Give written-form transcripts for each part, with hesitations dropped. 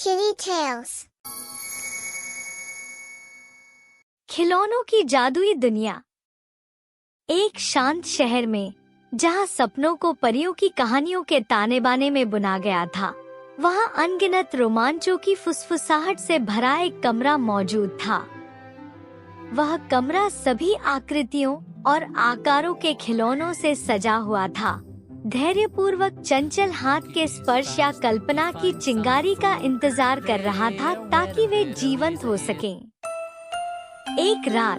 Kitty Tales। खिलौनों की जादुई दुनिया। एक शांत शहर में, जहाँ सपनों को परियों की कहानियों के ताने बाने में बुना गया था, वहाँ अनगिनत रोमांचों की फुसफुसाहट से भरा एक कमरा मौजूद था। वह कमरा सभी आकृतियों और आकारों के खिलौनों से सजा हुआ था, धैर्यपूर्वक चंचल हाथ के स्पर्श या कल्पना की चिंगारी का इंतजार कर रहा था ताकि वे जीवंत हो सकें। एक रात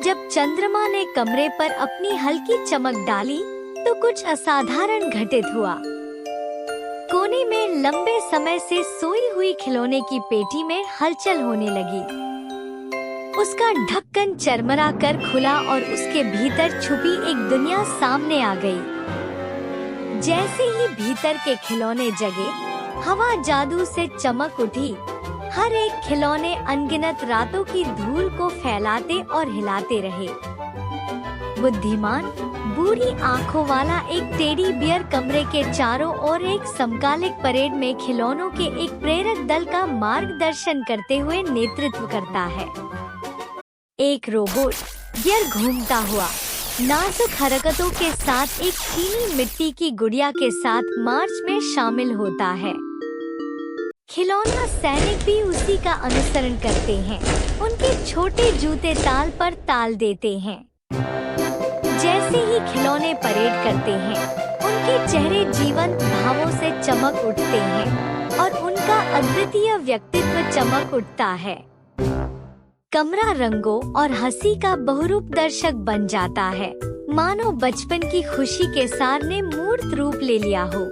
जब चंद्रमा ने कमरे पर अपनी हल्की चमक डाली, तो कुछ असाधारण घटित हुआ। कोने में लंबे समय से सोई हुई खिलौने की पेटी में हलचल होने लगी। उसका ढक्कन चरमरा कर खुला और उसके भीतर छुपी एक दुनिया सामने आ गई। जैसे ही भीतर के खिलौने जगे, हवा जादू से चमक उठी। हर एक खिलौने अनगिनत रातों की धूल को फैलाते और हिलाते रहे। बुद्धिमान बूढ़ी आंखों वाला एक टेडी बियर कमरे के चारों ओर एक समकालिक परेड में खिलौनों के एक प्रेरक दल का मार्गदर्शन करते हुए नेतृत्व करता है। एक रोबोट बियर घूमता हुआ नाजुक हरकतों के साथ एक चीनी मिट्टी की गुड़िया के साथ मार्च में शामिल होता है। खिलौना सैनिक भी उसी का अनुसरण करते हैं। उनके छोटे जूते ताल पर ताल देते हैं। जैसे ही खिलौने परेड करते हैं, उनके चेहरे जीवंत भावों से चमक उठते हैं और उनका अद्वितीय व्यक्तित्व चमक उठता है। कमरा रंगों और हंसी का बहुरूप दर्शक बन जाता है, मानो बचपन की खुशी के सार ने मूर्त रूप ले लिया हो।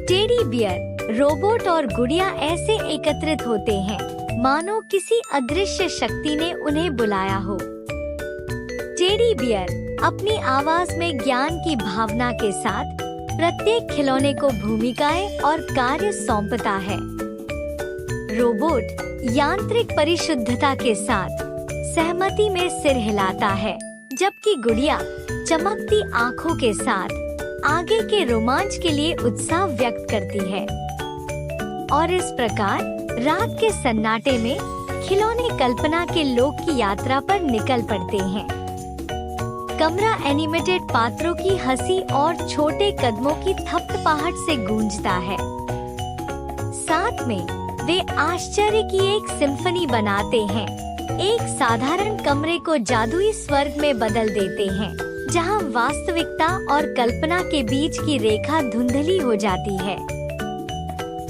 टेडी बियर, रोबोट और गुड़िया ऐसे एकत्रित होते हैं, मानो किसी अदृश्य शक्ति ने उन्हें बुलाया हो। टेडी बियर अपनी आवाज में ज्ञान की भावना के साथ प्रत्येक खिलौने को भूमिकाएं और कार्य सौंपता है। रोबोट यांत्रिक परिशुद्धता के साथ सहमति में सिर हिलाता है, जबकि गुड़िया चमकती आँखों के साथ आगे के रोमांच के लिए उत्साह व्यक्त करती है। और इस प्रकार रात के सन्नाटे में खिलौने कल्पना के लोक की यात्रा पर निकल पड़ते हैं। कमरा एनिमेटेड पात्रों की हंसी और छोटे कदमों की थपथपाहट से गूंजता है। साथ में वे आश्चर्य की एक सिम्फनी बनाते हैं, एक साधारण कमरे को जादुई स्वर्ग में बदल देते हैं, जहां वास्तविकता और कल्पना के बीच की रेखा धुंधली हो जाती है।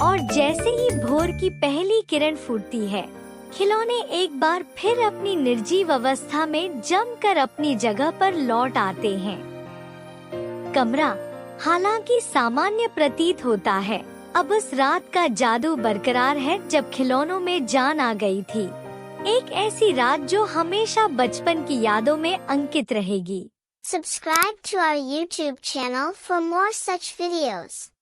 और जैसे ही भोर की पहली किरण फूटती है, खिलौने एक बार फिर अपनी निर्जीव अवस्था में जमकर अपनी जगह पर लौट आते हैं। कमरा हालांकि सामान्य प्रतीत होता है, अब उस रात का जादू बरकरार है जब खिलौनों में जान आ गई थी। एक ऐसी रात जो हमेशा बचपन की यादों में अंकित रहेगी। Subscribe to our YouTube channel for more such videos।